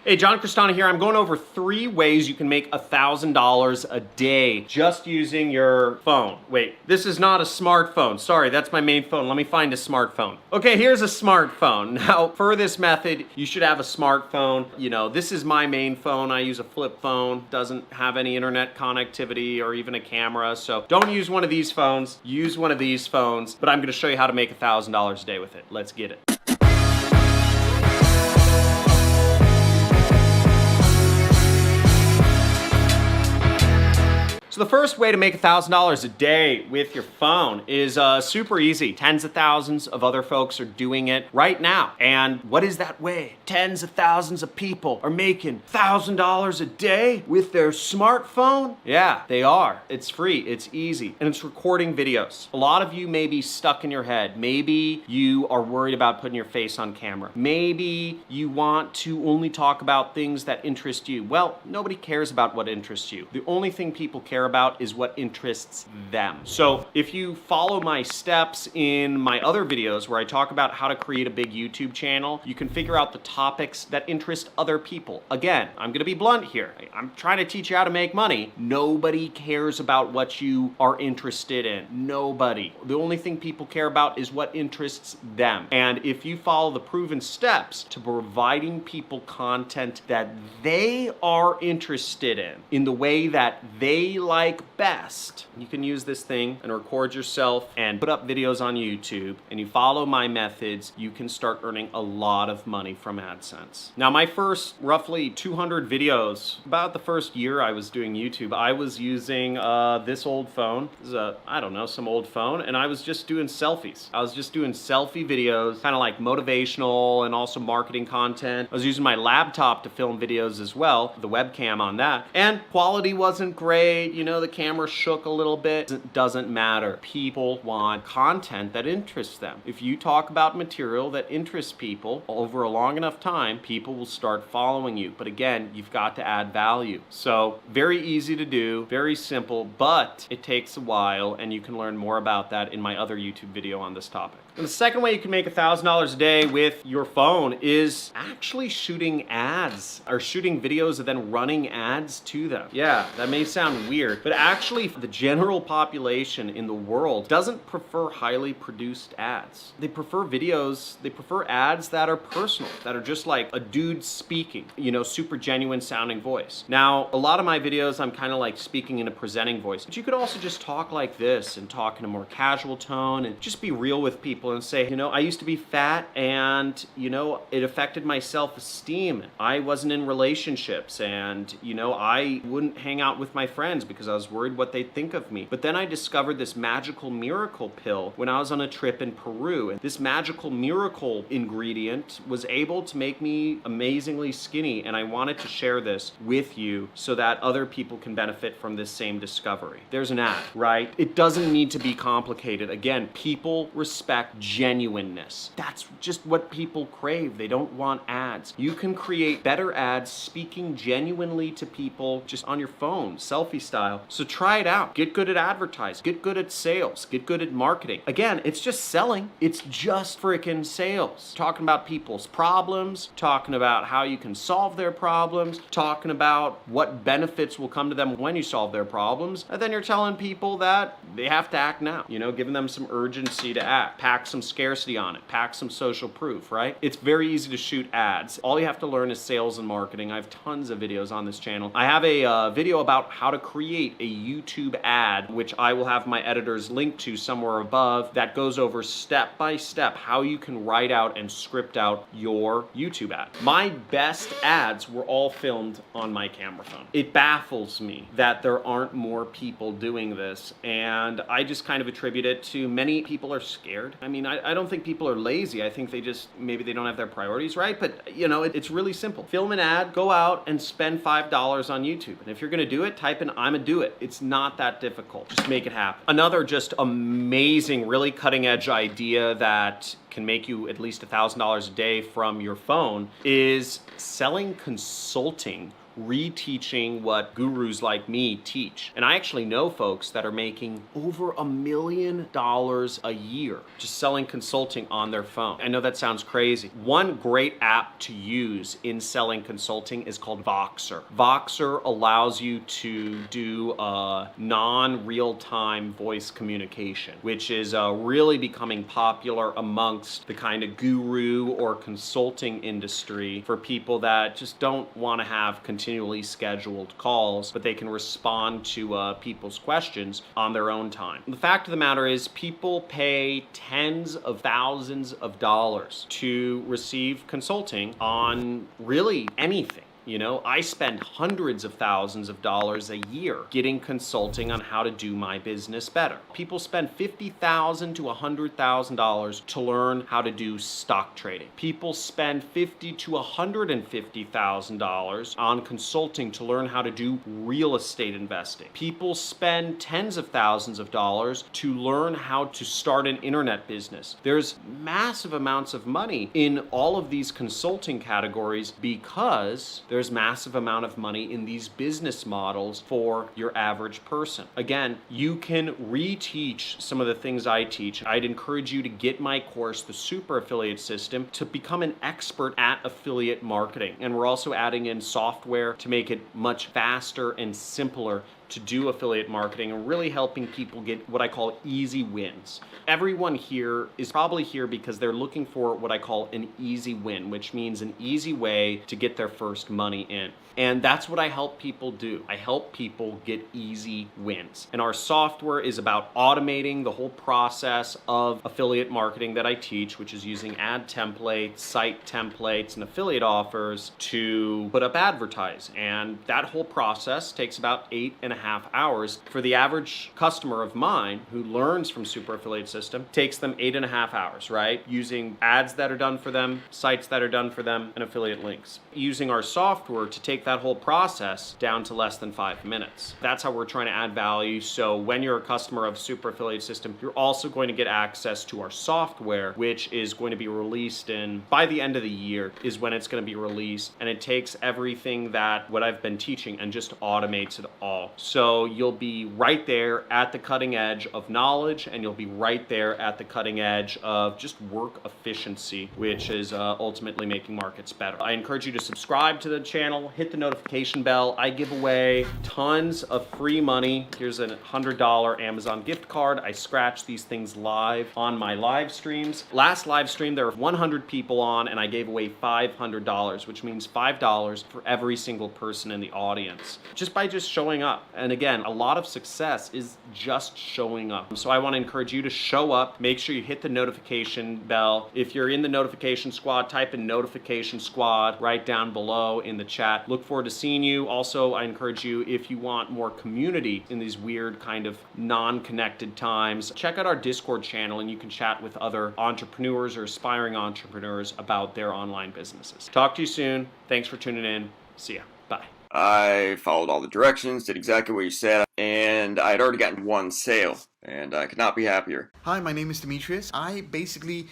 Hey, John Crestana here. I'm going over 3 ways you can make $1,000 a day just using your phone. Wait, this is not a smartphone. Sorry, that's my main phone. Let me find a smartphone. Okay, here's a smartphone. Now, for this method, you should have a smartphone. You know, this is my main phone. I use a flip phone. Doesn't have any internet connectivity or even a camera. So don't use one of these phones. Use one of these phones. But I'm going to show you how to make $1,000 a day with it. Let's get it. So the first way to make $1,000 a day with your phone is super easy. Tens of thousands of other folks are doing it right now. And what is that way? Tens of thousands of people are making $1,000 a day with their smartphone? Yeah, they are. It's free, it's easy, and it's recording videos. A lot of you may be stuck in your head. Maybe you are worried about putting your face on camera. Maybe you want to only talk about things that interest you. Well, nobody cares about what interests you. The only thing people care about is what interests them. So if you follow my steps in my other videos where I talk about how to create a big YouTube channel, you can figure out the topics that interest other people. Again, I'm gonna be blunt here. I'm trying to teach you how to make money. Nobody cares about what you are interested in. Nobody. The only thing people care about is what interests them. And if you follow the proven steps to providing people content that they are interested in the way that they like best, you can use this thing and record yourself and put up videos on YouTube, and you follow my methods, you can start earning a lot of money from AdSense. Now, my first roughly 200 videos, about the first year I was doing YouTube, I was using this old phone. This is I don't know, some old phone, and I was just doing selfies. I was just doing selfie videos, kind of like motivational and also marketing content. I was using my laptop to film videos as well, the webcam on that, and quality wasn't great. You know, the camera shook a little bit. It doesn't matter. People want content that interests them. If you talk about material that interests people over a long enough time, people will start following you. But again, you've got to add value. So very easy to do, very simple, but it takes a while, and you can learn more about that in my other YouTube video on this topic. And the second way you can make $1,000 a day with your phone is actually shooting ads, or shooting videos and then running ads to them. Yeah, that may sound weird, but actually the general population in the world doesn't prefer highly produced ads. They prefer videos, they prefer ads that are personal, that are just like a dude speaking, you know, super genuine sounding voice. Now, a lot of my videos, I'm kind of like speaking in a presenting voice, but you could also just talk like this and talk in a more casual tone and just be real with people and say, you know, I used to be fat and, you know, it affected my self-esteem. I wasn't in relationships and, you know, I wouldn't hang out with my friends because I was worried what they'd think of me. But then I discovered this magical miracle pill when I was on a trip in Peru. And this magical miracle ingredient was able to make me amazingly skinny. And I wanted to share this with you so that other people can benefit from this same discovery. There's an ad, right? It doesn't need to be complicated. Again, people respect genuineness. That's just what people crave. They don't want ads. You can create better ads speaking genuinely to people just on your phone, selfie style. So try it out. Get good at advertising. Get good at sales. Get good at marketing. Again, it's just selling. It's just freaking sales. Talking about people's problems, talking about how you can solve their problems, talking about what benefits will come to them when you solve their problems, and then you're telling people that they have to act now. You know, giving them some urgency to act. Pack some scarcity on it. Pack some social proof, right? It's very easy to shoot ads. All you have to learn is sales and marketing. I have tons of videos on this channel. I have a video about how to create a YouTube ad, which I will have my editors link to somewhere above, that goes over step by step how you can write out and script out your YouTube ad. My best ads were all filmed on my camera phone. It baffles me that there aren't more people doing this, and I just kind of attribute it to many people are scared. I mean, I don't think people are lazy. I think they just, maybe they don't have their priorities right, but you know, it's really simple. Film an ad, go out and spend $5 on YouTube. And if you're gonna do it, type in "I'ma do it." It's not that difficult. Just make it happen. Another just amazing, really cutting edge idea that can make you at least $1,000 a day from your phone is selling consulting, reteaching what gurus like me teach. And I actually know folks that are making over $1 million a year just selling consulting on their phone. I know that sounds crazy. One great app to use in selling consulting is called Voxer. Voxer allows you to do a non-real-time voice communication, which is really becoming popular amongst the kind of guru or consulting industry for people that just don't want to have continually scheduled calls, but they can respond to people's questions on their own time. The fact of the matter is, people pay tens of thousands of dollars to receive consulting on really anything. You know, I spend hundreds of thousands of dollars a year getting consulting on how to do my business better. People spend $50,000 to $100,000 to learn how to do stock trading. People spend $50,000 to $150,000 on consulting to learn how to do real estate investing. People spend tens of thousands of dollars to learn how to start an internet business. There's massive amounts of money in all of these consulting categories because there's massive amount of money in these business models for your average person. Again, you can reteach some of the things I teach. I'd encourage you to get my course, the Super Affiliate System, to become an expert at affiliate marketing. And we're also adding in software to make it much faster and simpler to do affiliate marketing and really helping people get what I call easy wins. Everyone here is probably here because they're looking for what I call an easy win, which means an easy way to get their first money in. And that's what I help people do. I help people get easy wins. And our software is about automating the whole process of affiliate marketing that I teach, which is using ad templates, site templates, and affiliate offers to put up advertising. And that whole process takes about 8.5 hours. For the average customer of mine who learns from Super Affiliate System, takes them 8.5 hours, right? Using ads that are done for them, sites that are done for them, and affiliate links. Using our software to take that whole process down to less than 5 minutes. That's how we're trying to add value. So when you're a customer of Super Affiliate System, you're also going to get access to our software, which is going to be released by the end of the year is when it's going to be released. And it takes everything that what I've been teaching and just automates it all. So you'll be right there at the cutting edge of knowledge, and you'll be right there at the cutting edge of just work efficiency, which is ultimately making markets better. I encourage you to subscribe to the channel, hit the notification bell. I give away tons of free money. Here's a $100 Amazon gift card. I scratch these things live on my live streams. Last live stream, there were 100 people on, and I gave away $500, which means $5 for every single person in the audience, just by showing up. And again, a lot of success is just showing up. So I want to encourage you to show up. Make sure you hit the notification bell. If you're in the notification squad, type in notification squad right down below in the chat. Look forward to seeing you. Also, I encourage you, if you want more community in these weird kind of non-connected times, check out our Discord channel and you can chat with other entrepreneurs or aspiring entrepreneurs about their online businesses. Talk to you soon. Thanks for tuning in. See ya. Bye. I followed all the directions, did exactly what you said, and I had already gotten one sale, and I could not be happier. Hi, my name is Demetrius. I basically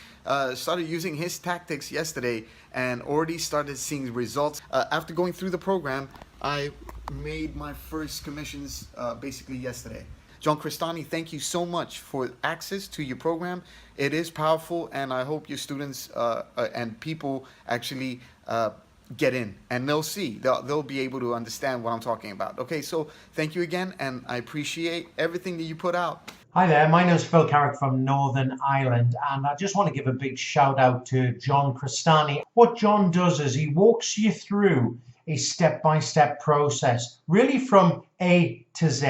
started using his tactics yesterday and already started seeing results. After going through the program, I made my first commissions basically yesterday. John Crestani, thank you so much for access to your program. It is powerful, and I hope your students and people actually get in, and they'll see, they'll be able to understand what I'm talking about. Okay, so thank you again, and I appreciate everything that you put out. Hi there, my name is Phil Carrick from Northern Ireland, and I just want to give a big shout out to John Crestani. What John does is he walks you through a step-by-step process, really from A to Z.